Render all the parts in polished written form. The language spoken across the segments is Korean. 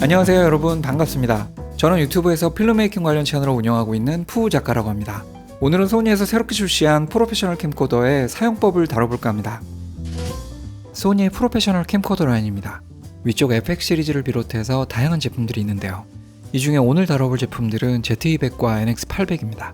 안녕하세요 여러분, 반갑습니다. 저는 유튜브에서 필름메이킹 관련 채널을 운영하고 있는 푸우 작가라고 합니다. 오늘은 소니에서 새롭게 출시한 프로페셔널 캠코더의 사용법을 다뤄볼까 합니다. 소니의 프로페셔널 캠코더 라인입니다. 위쪽 FX 시리즈를 비롯해서 다양한 제품들이 있는데요. 이 중에 오늘 다뤄볼 제품들은 Z200과 NX800입니다.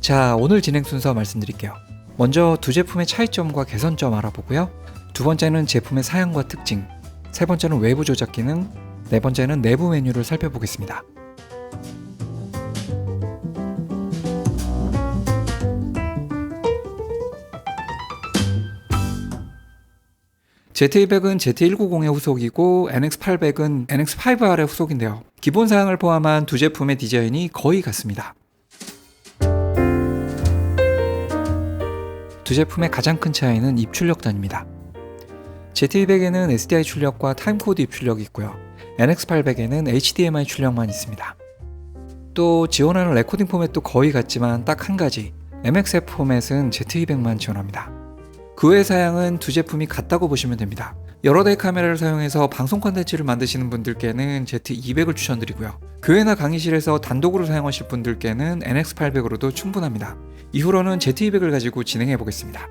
자, 오늘 진행 순서 말씀드릴게요. 먼저 두 제품의 차이점과 개선점 알아보고요. 두 번째는 제품의 사양과 특징, 세 번째는 외부 조작 기능, 네 번째는 내부 메뉴를 살펴보겠습니다. Z200은 Z190의 후속이고 NX800은 NX5R의 후속인데요. 기본 사양을 포함한 두 제품의 디자인이 거의 같습니다. 두 제품의 가장 큰 차이는 입출력단입니다. Z200에는 SDI 출력과 타임코드 입출력이 있고요. NX800에는 HDMI 출력만 있습니다. 또 지원하는 레코딩 포맷도 거의 같지만 딱 한 가지, MXF 포맷은 Z200만 지원합니다. 그 외 사양은 두 제품이 같다고 보시면 됩니다. 여러 대의 카메라를 사용해서 방송 콘텐츠를 만드시는 분들께는 Z200을 추천드리고요. 교회나 강의실에서 단독으로 사용하실 분들께는 NX800으로도 충분합니다. 이후로는 Z200을 가지고 진행해 보겠습니다.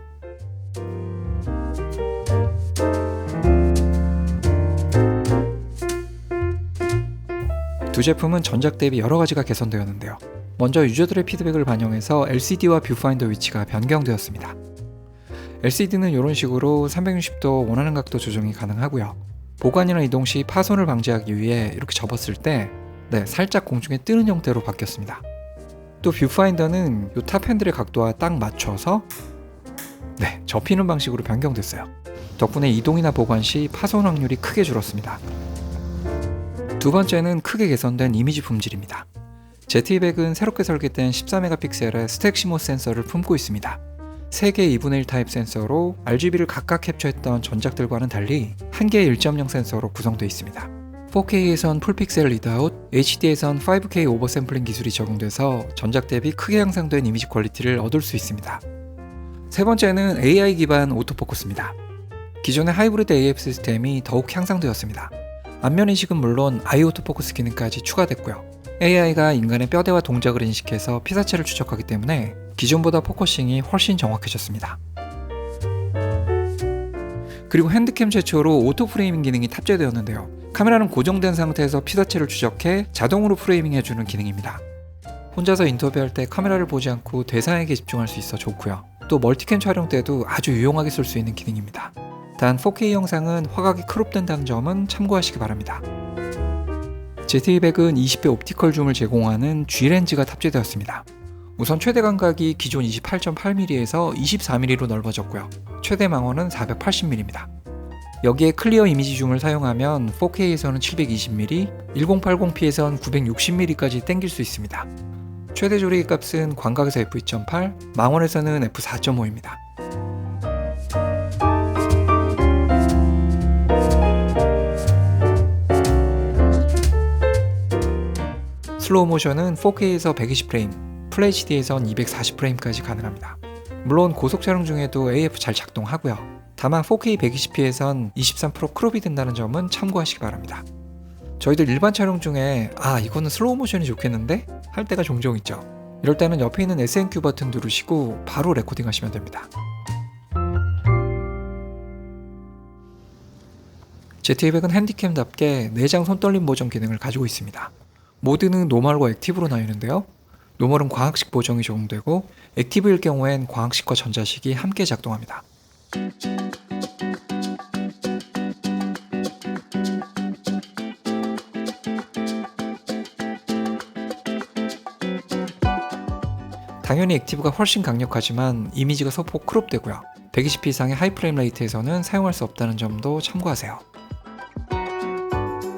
두 제품은 전작 대비 여러 가지가 개선되었는데요. 먼저 유저들의 피드백을 반영해서 LCD와 뷰파인더 위치가 변경되었습니다. LCD는 이런 식으로 360도 원하는 각도 조정이 가능하고요. 보관이나 이동 시 파손을 방지하기 위해 이렇게 접었을 때 살짝 공중에 뜨는 형태로 바뀌었습니다. 또 뷰파인더는 이 탑 핸들의 각도와 딱 맞춰서 접히는 방식으로 변경됐어요. 덕분에 이동이나 보관 시 파손 확률이 크게 줄었습니다. 두 번째는 크게 개선된 이미지 품질입니다. Z200은 새롭게 설계된 14메가픽셀의 스택 시모스 센서를 품고 있습니다. 3개의 2분의 1 타입 센서로 RGB를 각각 캡처했던 전작들과는 달리 1개의 1.0 센서로 구성되어 있습니다. 4K에선 풀픽셀 리드아웃, HD에선 5K 오버샘플링 기술이 적용돼서 전작 대비 크게 향상된 이미지 퀄리티를 얻을 수 있습니다. 세 번째는 AI 기반 오토포커스입니다. 기존의 하이브리드 AF 시스템이 더욱 향상되었습니다. 안면 인식은 물론 아이 오토포커스 기능까지 추가됐고요. AI가 인간의 뼈대와 동작을 인식해서 피사체를 추적하기 때문에 기존보다 포커싱이 훨씬 정확해졌습니다. 그리고 핸드캠 최초로 오토 프레이밍 기능이 탑재되었는데요. 카메라는 고정된 상태에서 피사체를 추적해 자동으로 프레이밍 해주는 기능입니다. 혼자서 인터뷰할 때 카메라를 보지 않고 대사에게 집중할 수 있어 좋고요. 또 멀티캠 촬영 때도 아주 유용하게 쓸 수 있는 기능입니다. 단 4K 영상은 화각이 크롭된다는 점은 참고하시기 바랍니다. Z200은 20배 옵티컬 줌을 제공하는 G렌즈가 탑재되었습니다. 우선 최대 감각이 기존 28.8mm에서 24mm로 넓어졌고요. 최대 망원은 480mm입니다. 여기에 클리어 이미지 줌을 사용하면 4K에서는 720mm, 1080p에선 960mm까지 당길 수 있습니다. 최대 조리개 값은 광각에서 f2.8, 망원에서는 f4.5입니다. 슬로우 모션은 4K에서 120프레임, FHD에선 240프레임까지 가능합니다. 물론 고속 촬영 중에도 AF 잘 작동하고요. 다만 4K 120p에선 23% 크롭이 된다는 점은 참고하시기 바랍니다. 저희들 일반 촬영 중에 이거는 슬로우 모션이 좋겠는데? 할 때가 종종 있죠. 이럴 때는 옆에 있는 SNQ 버튼 누르시고 바로 레코딩 하시면 됩니다. Z200은 핸디캠답게 내장 손떨림 보정 기능을 가지고 있습니다. 모드는 노멀과 액티브로 나뉘는데요. 노멀은 광학식 보정이 적용되고 액티브일 경우엔 광학식과 전자식이 함께 작동합니다. 당연히 액티브가 훨씬 강력하지만 이미지가 소폭 크롭되고요. 120p 이상의 하이 프레임 레이트에서는 사용할 수 없다는 점도 참고하세요.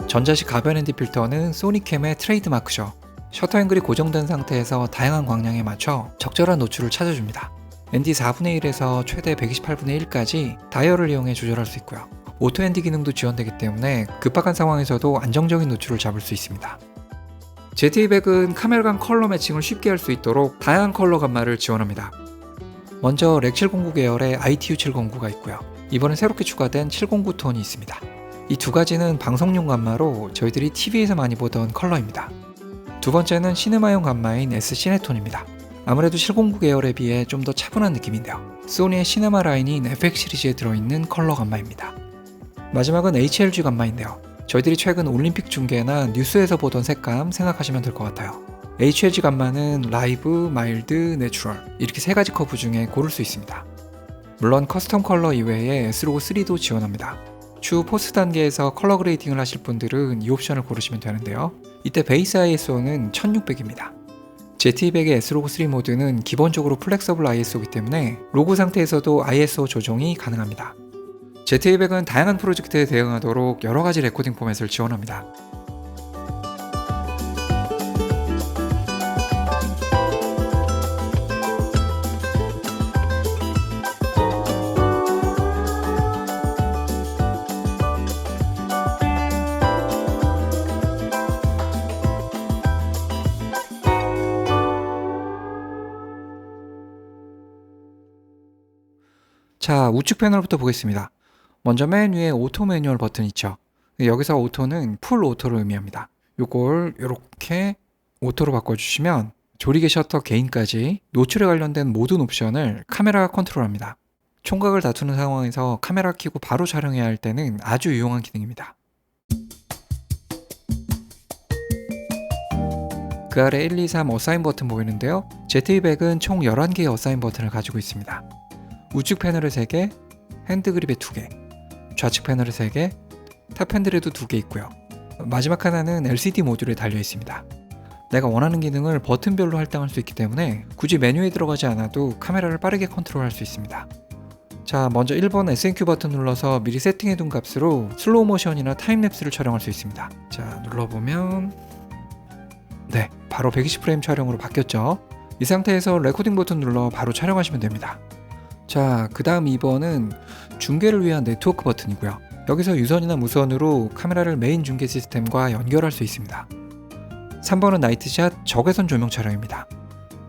전자식 가변 핸디 필터는 소니캠의 트레이드마크죠. 셔터 앵글이 고정된 상태에서 다양한 광량에 맞춰 적절한 노출을 찾아줍니다. ND 4분의 1에서 최대 128분의 1까지 다이얼을 이용해 조절할 수 있고요. 오토 핸디 기능도 지원되기 때문에 급박한 상황에서도 안정적인 노출을 잡을 수 있습니다. Z200은 카메라 간 컬러 매칭을 쉽게 할 수 있도록 다양한 컬러 감마를 지원합니다. 먼저 렉 709 계열의 ITU 709가 있고요. 이번에 새롭게 추가된 709 톤이 있습니다. 이 두 가지는 방송용 감마로 저희들이 TV에서 많이 보던 컬러입니다. 두 번째는 시네마용 감마인 S 시네톤입니다. 아무래도 709 계열에 비해 좀 더 차분한 느낌인데요. 소니의 시네마 라인인 FX 시리즈에 들어있는 컬러 감마입니다. 마지막은 HLG 감마인데요. 저희들이 최근 올림픽 중계나 뉴스에서 보던 색감 생각하시면 될 것 같아요. HLG 감마는 라이브, 마일드, 내추럴 이렇게 세 가지 커브 중에 고를 수 있습니다. 물론 커스텀 컬러 이외에 S로고 3도 지원합니다. 추후 포스 단계에서 컬러 그레이딩을 하실 분들은 이 옵션을 고르시면 되는데요. 이때 베이스 ISO는 1600입니다. Z200의 S로고 3 모드는 기본적으로 플렉서블 ISO이기 때문에 로고 상태에서도 ISO 조정이 가능합니다. Z200은 다양한 프로젝트에 대응하도록 여러가지 레코딩 포맷을 지원합니다. 자, 우측 패널부터 보겠습니다. 먼저 맨 위에 오토 매뉴얼 버튼 있죠. 여기서 오토는 풀 오토를 의미합니다. 요걸 이렇게 오토로 바꿔주시면 조리개 셔터 개인까지 노출에 관련된 모든 옵션을 카메라가 컨트롤합니다. 총각을 다투는 상황에서 카메라 켜고 바로 촬영해야 할 때는 아주 유용한 기능입니다. 그 아래 1, 2, 3 어사인 버튼 보이는데요. Z200은 총 11개의 어사인 버튼을 가지고 있습니다. 우측 패널에 3개, 핸드 그립에 2개, 좌측 패널에 3개, 탑 핸들에도 2개 있고요. 마지막 하나는 LCD 모듈에 달려 있습니다. 내가 원하는 기능을 버튼별로 할당할 수 있기 때문에 굳이 메뉴에 들어가지 않아도 카메라를 빠르게 컨트롤할 수 있습니다. 자, 먼저 1번 SNQ 버튼 눌러서 미리 세팅해둔 값으로 슬로우 모션이나 타임랩스를 촬영할 수 있습니다. 자, 눌러보면 네, 바로 120프레임 촬영으로 바뀌었죠. 이 상태에서 레코딩 버튼 눌러 바로 촬영하시면 됩니다. 자, 그 다음 2번은 중계를 위한 네트워크 버튼이고요. 여기서 유선이나 무선으로 카메라를 메인 중계 시스템과 연결할 수 있습니다. 3번은 나이트샷 적외선 조명 촬영입니다.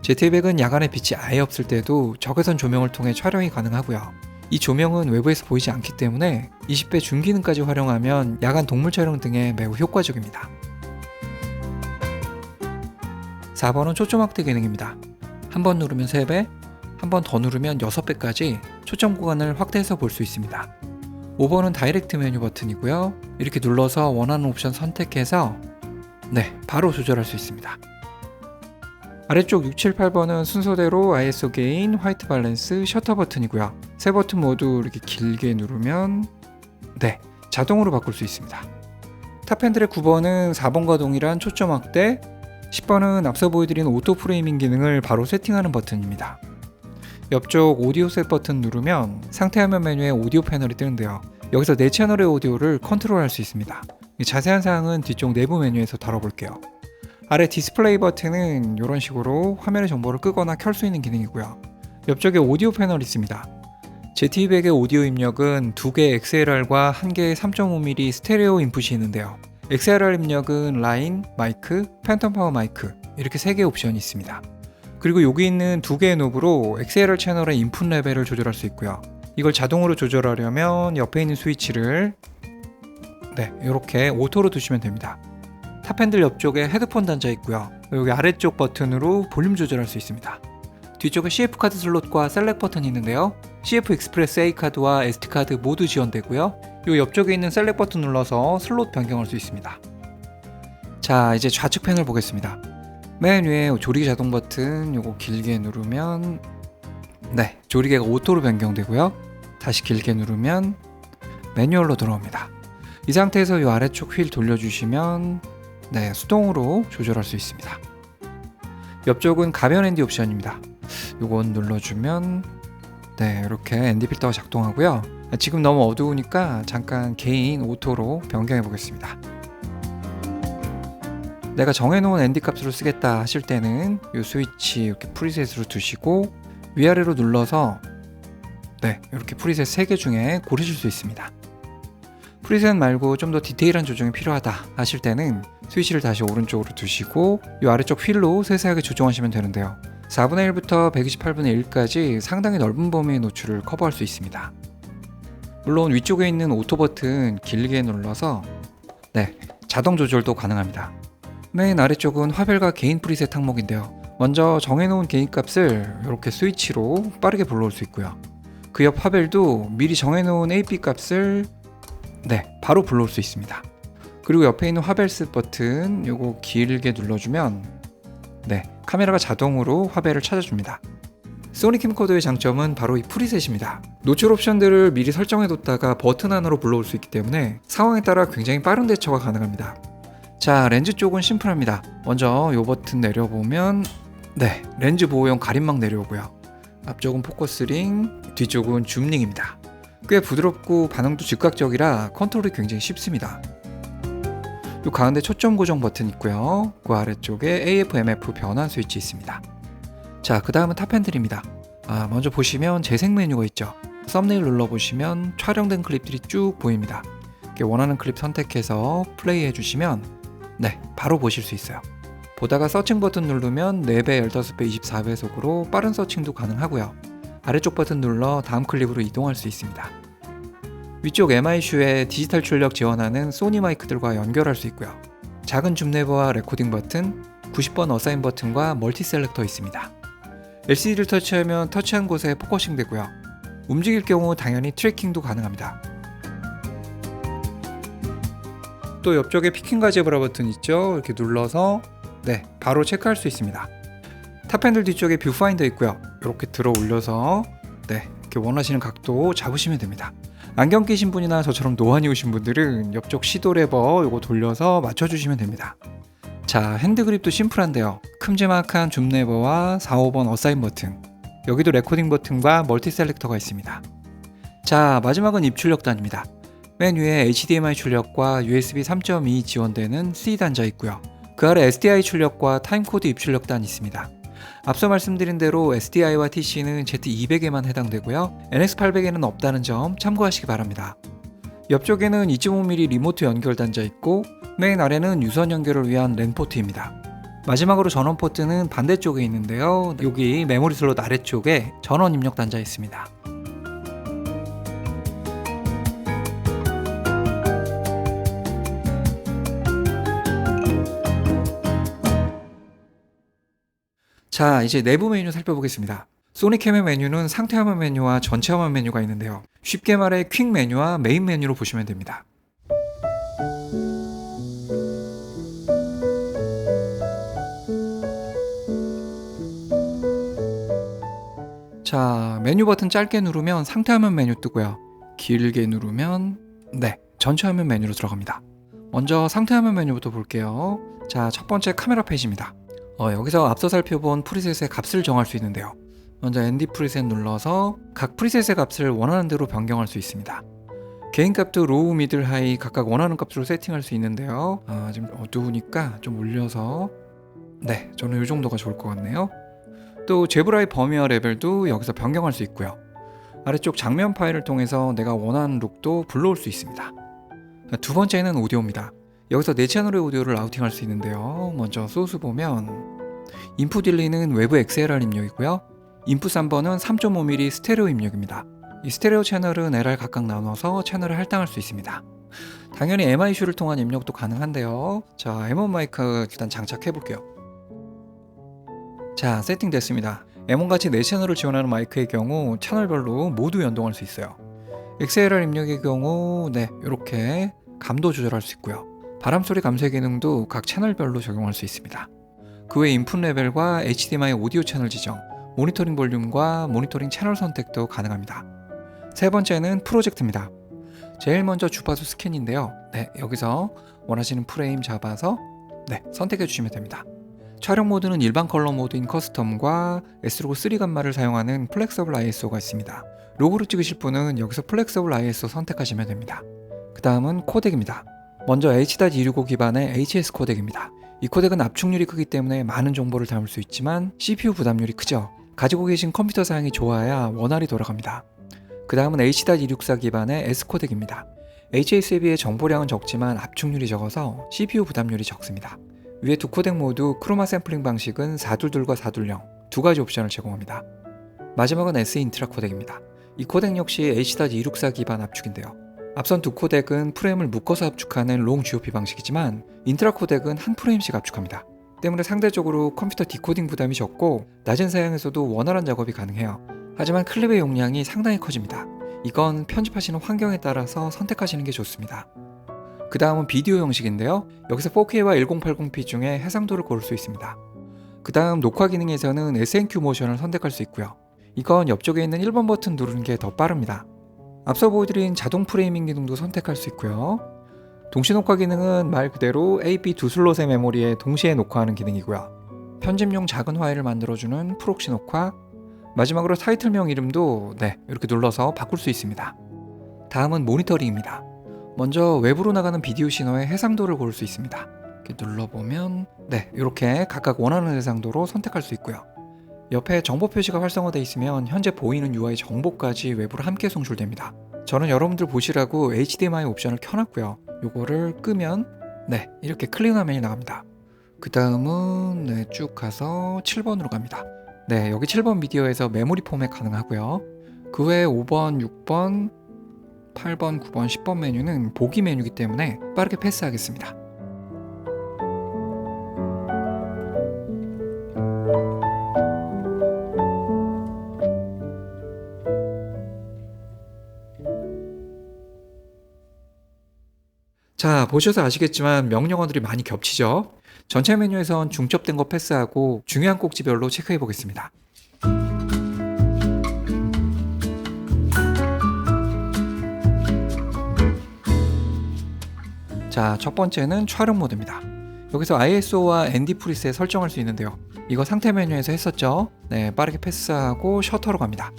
Z200은 야간에 빛이 아예 없을 때도 적외선 조명을 통해 촬영이 가능하고요. 이 조명은 외부에서 보이지 않기 때문에 20배 줌기능까지 활용하면 야간 동물 촬영 등에 매우 효과적입니다. 4번은 초점 확대 기능입니다. 한 번 누르면 3배, 한 번 더 누르면 6배까지 초점 구간을 확대해서 볼 수 있습니다. 5번은 다이렉트 메뉴 버튼이고요. 이렇게 눌러서 원하는 옵션 선택해서 네, 바로 조절할 수 있습니다. 아래쪽 6, 7, 8번은 순서대로 ISO 게인, 화이트 밸런스, 셔터 버튼이고요. 세 버튼 모두 이렇게 길게 누르면 네, 자동으로 바꿀 수 있습니다. 탑 핸들의 9번은 4번과 동일한 초점 확대, 10번은 앞서 보여드린 오토 프레이밍 기능을 바로 세팅하는 버튼입니다. 옆쪽 오디오 셋 버튼 누르면 상태 화면 메뉴에 오디오 패널이 뜨는데요. 여기서 4채널의 오디오를 컨트롤할 수 있습니다. 자세한 사항은 뒤쪽 내부 메뉴에서 다뤄볼게요. 아래 디스플레이 버튼은 이런 식으로 화면의 정보를 끄거나 켤 수 있는 기능이고요. 옆쪽에 오디오 패널이 있습니다. Z200의 오디오 입력은 2개의 XLR과 1개의 3.5mm 스테레오 인풋이 있는데요. XLR 입력은 라인, 마이크, 팬텀 파워 마이크 이렇게 3개의 옵션이 있습니다. 그리고 여기 있는 2개의 노브로 XLR 채널의 인풋 레벨을 조절할 수 있고요. 이걸 자동으로 조절하려면 옆에 있는 스위치를 네, 이렇게 오토로 두시면 됩니다. 탑 핸들 옆쪽에 헤드폰 단자 있고요. 여기 아래쪽 버튼으로 볼륨 조절할 수 있습니다. 뒤쪽에 CF 카드 슬롯과 셀렉 버튼이 있는데요. CF 익스프레스 A 카드와 SD 카드 모두 지원되고요. 이 옆쪽에 있는 셀렉 버튼 눌러서 슬롯 변경할 수 있습니다. 자, 이제 좌측 패널 보겠습니다. 맨 위에 조리개 자동 버튼 요거 길게 누르면 네, 조리개가 오토로 변경되고요. 다시 길게 누르면 매뉴얼로 들어옵니다. 이 상태에서 이 아래쪽 휠 돌려주시면 네, 수동으로 조절할 수 있습니다. 옆쪽은 가변 ND 옵션입니다. 요건 눌러주면 네, 이렇게 ND 필터가 작동하고요. 지금 너무 어두우니까 잠깐 개인 오토로 변경해 보겠습니다. 내가 정해놓은 ND 값으로 쓰겠다 하실 때는 이 스위치 이렇게 프리셋으로 두시고 위아래로 눌러서 네, 이렇게 프리셋 3개 중에 고르실 수 있습니다. 프리셋 말고 좀 더 디테일한 조정이 필요하다 하실 때는 스위치를 다시 오른쪽으로 두시고 이 아래쪽 휠로 세세하게 조정하시면 되는데요. 4분의 1부터 128분의 1까지 상당히 넓은 범위의 노출을 커버할 수 있습니다. 물론 위쪽에 있는 오토 버튼 길게 눌러서 자동 조절도 가능합니다. 맨 아래쪽은 화벨과 개인 프리셋 항목인데요. 먼저 정해놓은 개인 값을 이렇게 스위치로 빠르게 불러올 수 있고요. 그 옆 화벨도 미리 정해놓은 AP 값을 바로 불러올 수 있습니다. 그리고 옆에 있는 화벨스 버튼 요거 길게 눌러주면 카메라가 자동으로 화벨을 찾아줍니다. 소니 캠코더의 장점은 바로 이 프리셋입니다. 노출 옵션들을 미리 설정해뒀다가 버튼 안으로 불러올 수 있기 때문에 상황에 따라 굉장히 빠른 대처가 가능합니다. 자, 렌즈 쪽은 심플합니다. 먼저 이 버튼 내려보면 렌즈 보호용 가림막 내려오고요. 앞쪽은 포커스링, 뒤쪽은 줌링입니다. 꽤 부드럽고 반응도 즉각적이라 컨트롤이 굉장히 쉽습니다. 이 가운데 초점 고정 버튼 있고요. 그 아래쪽에 AF, MF 변환 스위치 있습니다. 자, 그 다음은 탑 핸들입니다. 먼저 보시면 재생 메뉴가 있죠. 썸네일 눌러보시면 촬영된 클립들이 쭉 보입니다. 원하는 클립 선택해서 플레이 해주시면 바로 보실 수 있어요. 보다가 서칭 버튼 누르면 4배, 15배, 24배속으로 빠른 서칭도 가능하고요. 아래쪽 버튼 눌러 다음 클립으로 이동할 수 있습니다. 위쪽 MISU에 디지털 출력 지원하는 소니 마이크들과 연결할 수 있고요. 작은 줌 레버와 레코딩 버튼, 90번 어사인 버튼과 멀티 셀렉터 있습니다. LCD를 터치하면 터치한 곳에 포커싱 되고요. 움직일 경우 당연히 트래킹도 가능합니다. 또 옆쪽에 피킹과 제브라 버튼 있죠. 이렇게 눌러서 바로 체크할 수 있습니다. 탑 핸들 뒤쪽에 뷰파인더 있고요. 이렇게 들어 올려서 이렇게 원하시는 각도 잡으시면 됩니다. 안경 끼신 분이나 저처럼 노안이 오신 분들은 옆쪽 시도 레버 요거 돌려서 맞춰주시면 됩니다. 자, 핸드 그립도 심플한데요. 큼지막한 줌 레버와 4, 5번 어사인 버튼, 여기도 레코딩 버튼과 멀티 셀렉터가 있습니다. 자, 마지막은 입출력단입니다. 맨 위에 HDMI 출력과 USB 3.2 지원되는 C 단자 있고요. 그 아래 SDI 출력과 타임코드 입출력단이 있습니다. 앞서 말씀드린 대로 SDI와 TC는 Z200에만 해당되고요. NX800에는 없다는 점 참고하시기 바랍니다. 옆쪽에는 2.5mm 리모트 연결 단자 있고 맨 아래는 유선 연결을 위한 랜 포트입니다. 마지막으로 전원 포트는 반대쪽에 있는데요. 여기 메모리 슬롯 아래쪽에 전원 입력 단자 있습니다. 자, 이제 내부 메뉴 살펴보겠습니다. 소니캠의 메뉴는 상태 화면 메뉴와 전체 화면 메뉴가 있는데요. 쉽게 말해 퀵 메뉴와 메인 메뉴로 보시면 됩니다. 자, 메뉴 버튼 짧게 누르면 상태 화면 메뉴 뜨고요. 길게 누르면 전체 화면 메뉴로 들어갑니다. 먼저 상태 화면 메뉴부터 볼게요. 자, 첫 번째 카메라 페이지입니다. 여기서 앞서 살펴본 프리셋의 값을 정할 수 있는데요. 먼저 ND 프리셋 눌러서 각 프리셋의 값을 원하는 대로 변경할 수 있습니다. 개인 값도 로우, 미들, 하이 각각 원하는 값으로 세팅할 수 있는데요. 지금 어두우니까 좀 올려서 저는 이 정도가 좋을 것 같네요. 또 제브라의 범위와 레벨도 여기서 변경할 수 있고요. 아래쪽 장면 파일을 통해서 내가 원하는 룩도 불러올 수 있습니다. 두 번째는 오디오입니다. 여기서 4채널의 오디오를 라우팅할 수 있는데요. 먼저 소스 보면 인풋 1, 2는 외부 XLR 입력이고요. 인풋 3번은 3.5mm 스테레오 입력입니다. 이 스테레오 채널은 LR 각각 나눠서 채널을 할당할 수 있습니다. 당연히 MISU를 통한 입력도 가능한데요. 자, M1 마이크 일단 장착해 볼게요. 자, 세팅됐습니다. M1같이 4채널을 지원하는 마이크의 경우 채널별로 모두 연동할 수 있어요. XLR 입력의 경우 이렇게 감도 조절할 수 있고요. 바람소리 감쇄 기능도 각 채널별로 적용할 수 있습니다. 그 외 인풋 레벨과 HDMI 오디오 채널 지정, 모니터링 볼륨과 모니터링 채널 선택도 가능합니다. 세 번째는 프로젝트입니다. 제일 먼저 주파수 스캔인데요. 여기서 원하시는 프레임 잡아서 선택해 주시면 됩니다. 촬영 모드는 일반 컬러 모드인 커스텀과 S로고 3 감마를 사용하는 플렉서블 ISO가 있습니다. 로고를 찍으실 분은 여기서 플렉서블 ISO 선택하시면 됩니다. 그 다음은 코덱입니다. 먼저 H.265 기반의 HS 코덱입니다. 이 코덱은 압축률이 크기 때문에 많은 정보를 담을 수 있지만 CPU 부담률이 크죠. 가지고 계신 컴퓨터 사양이 좋아야 원활히 돌아갑니다. 그 다음은 H.264 기반의 S 코덱입니다. HS에 비해 정보량은 적지만 압축률이 적어서 CPU 부담률이 적습니다. 위에 두 코덱 모두 크로마 샘플링 방식은 422과 420, 두 가지 옵션을 제공합니다. 마지막은 SE 인트라 코덱입니다. 이 코덱 역시 H.264 기반 압축인데요. 앞선 두 코덱은 프레임을 묶어서 압축하는 롱 GOP 방식이지만 인트라 코덱은 한 프레임씩 압축합니다. 때문에 상대적으로 컴퓨터 디코딩 부담이 적고 낮은 사양에서도 원활한 작업이 가능해요. 하지만 클립의 용량이 상당히 커집니다. 이건 편집하시는 환경에 따라서 선택하시는 게 좋습니다. 그 다음은 비디오 형식인데요. 여기서 4K와 1080p 중에 해상도를 고를 수 있습니다. 그 다음 녹화 기능에서는 SNQ 모션을 선택할 수 있고요. 이건 옆쪽에 있는 1번 버튼 누르는 게 더 빠릅니다. 앞서 보여드린 자동 프레이밍 기능도 선택할 수 있고요. 동시 녹화 기능은 말 그대로 AB 두 슬롯의 메모리에 동시에 녹화하는 기능이고요. 편집용 작은 파일을 만들어주는 프록시 녹화, 마지막으로 타이틀명 이름도 이렇게 눌러서 바꿀 수 있습니다. 다음은 모니터링입니다. 먼저 외부로 나가는 비디오 신호의 해상도를 고를 수 있습니다. 이렇게 눌러보면 이렇게 각각 원하는 해상도로 선택할 수 있고요. 옆에 정보 표시가 활성화되어 있으면 현재 보이는 UI 정보까지 외부로 함께 송출됩니다. 저는 여러분들 보시라고 HDMI 옵션을 켜놨고요. 요거를 끄면 이렇게 클린 화면이 나갑니다. 그 다음은 쭉 가서 7번으로 갑니다. 여기 7번 비디오에서 메모리 포맷 가능하고요. 그 외에 5번, 6번, 8번, 9번, 10번 메뉴는 보기 메뉴이기 때문에 빠르게 패스하겠습니다. 자, 보셔서 아시겠지만 명령어들이 많이 겹치죠? 전체 메뉴에선 중첩된 거 패스하고 중요한 꼭지별로 체크해 보겠습니다. 자, 첫 번째는 촬영 모드입니다. 여기서 ISO와 ND 프리셋 설정할 수 있는데요. 이거 상태 메뉴에서 했었죠? 빠르게 패스하고 셔터로 갑니다.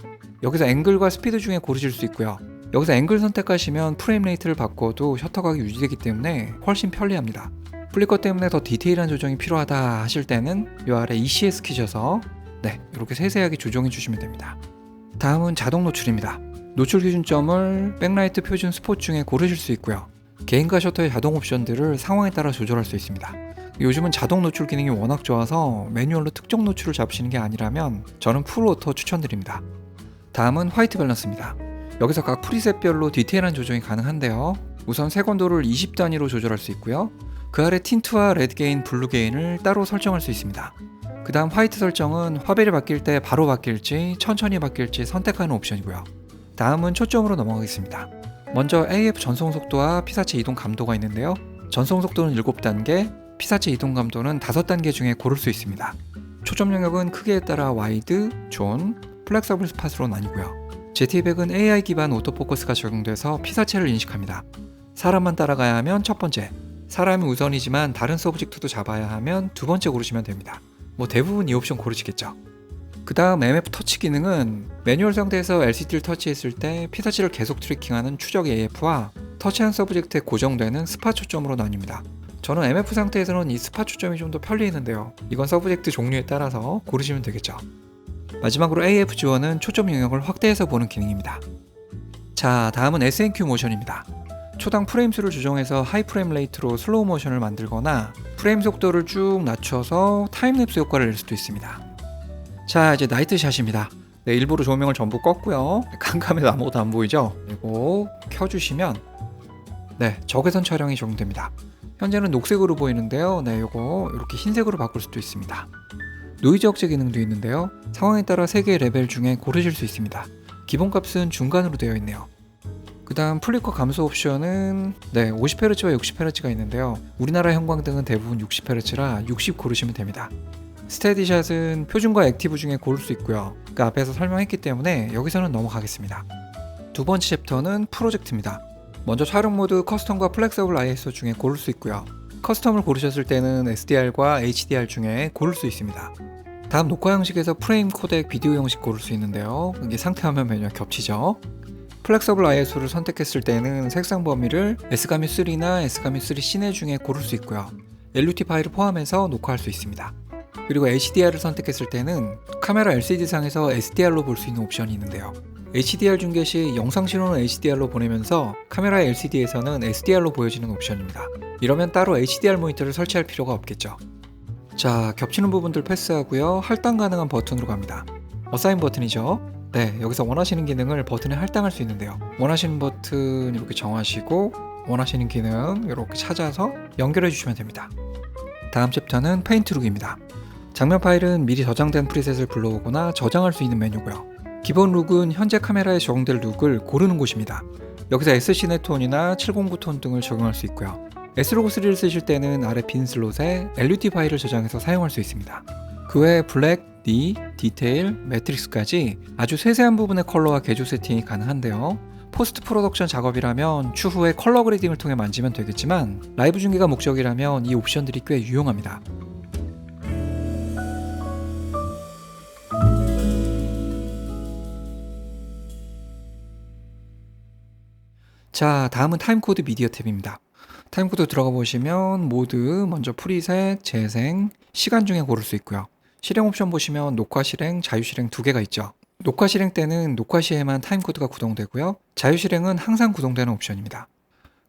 여기서 앵글과 스피드 중에 고르실 수 있고요. 여기서 앵글 선택하시면 프레임 레이트를 바꿔도 셔터각이 유지되기 때문에 훨씬 편리합니다. 플리커 때문에 더 디테일한 조정이 필요하다 하실 때는 이 아래 ECS 키셔서 이렇게 세세하게 조정해 주시면 됩니다. 다음은 자동 노출입니다. 노출 기준점을 백라이트, 표준, 스포츠 중에 고르실 수 있고요. 개인과 셔터의 자동 옵션들을 상황에 따라 조절할 수 있습니다. 요즘은 자동 노출 기능이 워낙 좋아서 매뉴얼로 특정 노출을 잡으시는 게 아니라면 저는 풀 오토 추천드립니다. 다음은 화이트 밸런스입니다. 여기서 각 프리셋별로 디테일한 조정이 가능한데요. 우선 색온도를 20단위로 조절할 수 있고요. 그 아래 틴트와 레드 게인, 블루 게인을 따로 설정할 수 있습니다. 그 다음 화이트 설정은 화벨이 바뀔 때 바로 바뀔지 천천히 바뀔지 선택하는 옵션이고요. 다음은 초점으로 넘어가겠습니다. 먼저 AF 전송 속도와 피사체 이동 감도가 있는데요. 전송 속도는 7단계, 피사체 이동 감도는 5단계 중에 고를 수 있습니다. 초점 영역은 크기에 따라 와이드, 존, 플렉서블 스팟으로 나뉘고요. ZBEC은 AI 기반 오토포커스가 적용돼서 피사체를 인식합니다. 사람만 따라가야 하면 첫 번째, 사람이 우선이지만 다른 서브젝트도 잡아야 하면 두 번째 고르시면 됩니다. 대부분 이 옵션 고르시겠죠. 그 다음 MF 터치 기능은 매뉴얼 상태에서 LCD를 터치했을 때 피사체를 계속 트래킹하는 추적 AF와 터치한 서브젝트에 고정되는 스팟 초점으로 나뉩니다. 저는 MF 상태에서는 이 스팟 초점이 좀 더 편리했는데요. 이건 서브젝트 종류에 따라서 고르시면 되겠죠. 마지막으로 AF 지원은 초점 영역을 확대해서 보는 기능입니다. 자, 다음은 SNQ 모션입니다. 초당 프레임 수를 조정해서 하이 프레임 레이트로 슬로우 모션을 만들거나 프레임 속도를 쭉 낮춰서 타임랩스 효과를 낼 수도 있습니다. 자, 이제 나이트샷입니다. 일부러 조명을 전부 껐고요. 깜깜해서 아무것도 안 보이죠? 그리고 켜주시면 적외선 촬영이 적용됩니다. 현재는 녹색으로 보이는데요. 요거 이렇게 흰색으로 바꿀 수도 있습니다. 노이즈 억제 기능도 있는데요. 상황에 따라 3개의 레벨 중에 고르실 수 있습니다. 기본값은 중간으로 되어 있네요. 그 다음 플리커 감소 옵션은 50Hz와 60Hz가 있는데요. 우리나라 형광등은 대부분 60Hz라 60 고르시면 됩니다. 스테디샷은 표준과 액티브 중에 고를 수 있고요. 그 앞에서 설명했기 때문에 여기서는 넘어가겠습니다. 두 번째 챕터는 프로젝트입니다. 먼저 촬영 모드 커스텀과 플렉서블 ISO 중에 고를 수 있고요. 커스텀을 고르셨을 때는 SDR과 HDR 중에 고를 수 있습니다. 다음 녹화 형식에서 프레임, 코덱, 비디오 형식 고를 수 있는데요. 이게 상태 화면 메뉴와 겹치죠. 플렉서블 ISO를 선택했을 때는 색상 범위를 S가뮤3나 S가뮤3 시네 중에 고를 수 있고요. LUT 파일을 포함해서 녹화할 수 있습니다. 그리고 HDR을 선택했을 때는 카메라 LCD상에서 SDR로 볼 수 있는 옵션이 있는데요. HDR 중계 시 영상 신호는 HDR로 보내면서 카메라 LCD에서는 SDR로 보여지는 옵션입니다. 이러면 따로 HDR 모니터를 설치할 필요가 없겠죠. 자, 겹치는 부분들 패스하고요. 할당 가능한 버튼으로 갑니다. 어사인 버튼이죠. 네, 여기서 원하시는 기능을 버튼에 할당할 수 있는데요. 원하시는 버튼 이렇게 정하시고 원하시는 기능 이렇게 찾아서 연결해 주시면 됩니다. 다음 챕터는 페인트 룩입니다. 장면 파일은 미리 저장된 프리셋을 불러오거나 저장할 수 있는 메뉴고요. 기본 룩은 현재 카메라에 적용될 룩을 고르는 곳입니다. 여기서 SCNet 톤이나 709 톤 등을 적용할 수 있고요. S로그3를 쓰실 때는 아래 빈 슬롯에 LUT 파일을 저장해서 사용할 수 있습니다. 그 외에 블랙, 니, 디테일, 매트릭스까지 아주 세세한 부분의 컬러와 개조 세팅이 가능한데요. 포스트 프로덕션 작업이라면 추후에 컬러 그레이딩을 통해 만지면 되겠지만 라이브 중계가 목적이라면 이 옵션들이 꽤 유용합니다. 자, 다음은 타임코드 미디어 탭입니다. 타임코드 들어가 보시면 모드, 먼저 프리셋, 재생, 시간 중에 고를 수 있고요. 실행 옵션 보시면 녹화 실행, 자유 실행 두 개가 있죠. 녹화 실행 때는 녹화 시에만 타임코드가 구동되고요. 자유 실행은 항상 구동되는 옵션입니다.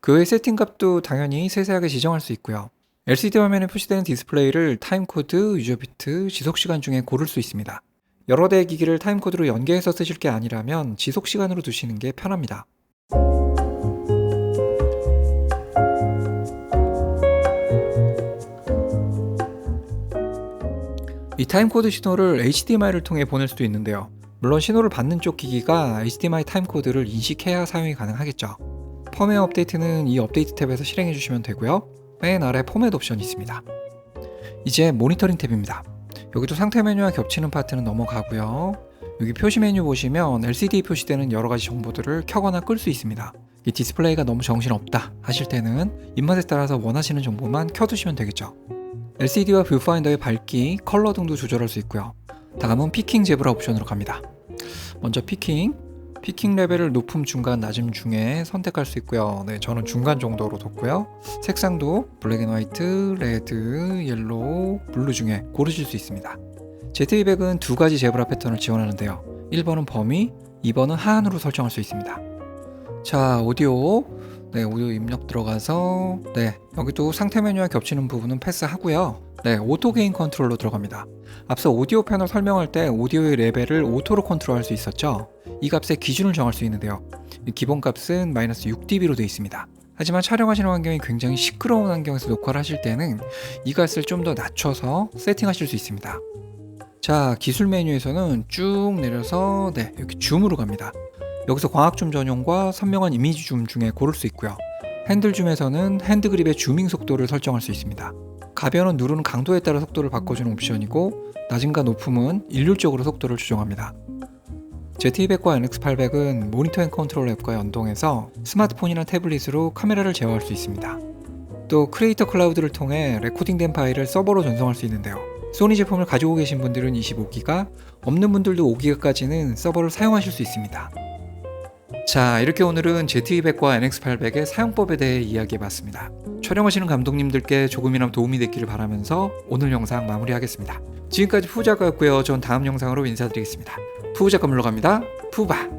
그 외 세팅 값도 당연히 세세하게 지정할 수 있고요. LCD 화면에 표시되는 디스플레이를 타임코드, 유저비트, 지속시간 중에 고를 수 있습니다. 여러 대의 기기를 타임코드로 연계해서 쓰실 게 아니라면 지속시간으로 두시는 게 편합니다. 이 타임코드 신호를 HDMI를 통해 보낼 수도 있는데요. 물론 신호를 받는 쪽 기기가 HDMI 타임코드를 인식해야 사용이 가능하겠죠. 펌웨어 업데이트는 이 업데이트 탭에서 실행해 주시면 되고요. 맨 아래 포맷 옵션이 있습니다. 이제 모니터링 탭입니다. 여기도 상태 메뉴와 겹치는 파트는 넘어가고요. 여기 표시 메뉴 보시면 LCD에 표시되는 여러가지 정보들을 켜거나 끌 수 있습니다. 이 디스플레이가 너무 정신없다 하실 때는 입맛에 따라서 원하시는 정보만 켜두시면 되겠죠. LCD와 뷰파인더의 밝기, 컬러 등도 조절할 수 있고요. 다음은 피킹 제브라 옵션으로 갑니다. 먼저 피킹 레벨을 높음, 중간, 낮음 중에 선택할 수 있고요. 네, 저는 중간 정도로 뒀고요. 색상도 블랙 앤 화이트, 레드, 옐로우, 블루 중에 고르실 수 있습니다. Z200은 두 가지 제브라 패턴을 지원하는데요. 1번은 범위, 2번은 하한으로 설정할 수 있습니다. 자, 오디오 입력 들어가서 여기도 상태 메뉴와 겹치는 부분은 패스하고요. 오토 게인 컨트롤로 들어갑니다. 앞서 오디오 패널 설명할 때 오디오의 레벨을 오토로 컨트롤할 수 있었죠. 이 값의 기준을 정할 수 있는데요. 기본 값은 -6dB로 되어 있습니다. 하지만 촬영하시는 환경이 굉장히 시끄러운 환경에서 녹화를 하실 때는 이 값을 좀 더 낮춰서 세팅하실 수 있습니다. 자, 기술 메뉴에서는 쭉 내려서 여기 줌으로 갑니다. 여기서 광학줌 전용과 선명한 이미지 줌 중에 고를 수 있고요. 핸들 줌에서는 핸드 그립의 주밍 속도를 설정할 수 있습니다. 가변은 누르는 강도에 따라 속도를 바꿔주는 옵션이고 낮음과 높음은 일률적으로 속도를 조정합니다. Z200과 NX800은 모니터 앤 컨트롤 앱과 연동해서 스마트폰이나 태블릿으로 카메라를 제어할 수 있습니다. 또 크리에이터 클라우드를 통해 레코딩된 파일을 서버로 전송할 수 있는데요. 소니 제품을 가지고 계신 분들은 25기가, 없는 분들도 5기가까지는 서버를 사용하실 수 있습니다. 자, 이렇게 오늘은 Z200과 NX800의 사용법에 대해 이야기해봤습니다. 촬영하시는 감독님들께 조금이나마 도움이 됐기를 바라면서 오늘 영상 마무리하겠습니다. 지금까지 푸우작가였고요. 전 다음 영상으로 인사드리겠습니다. 푸우작가 물러갑니다. 푸바.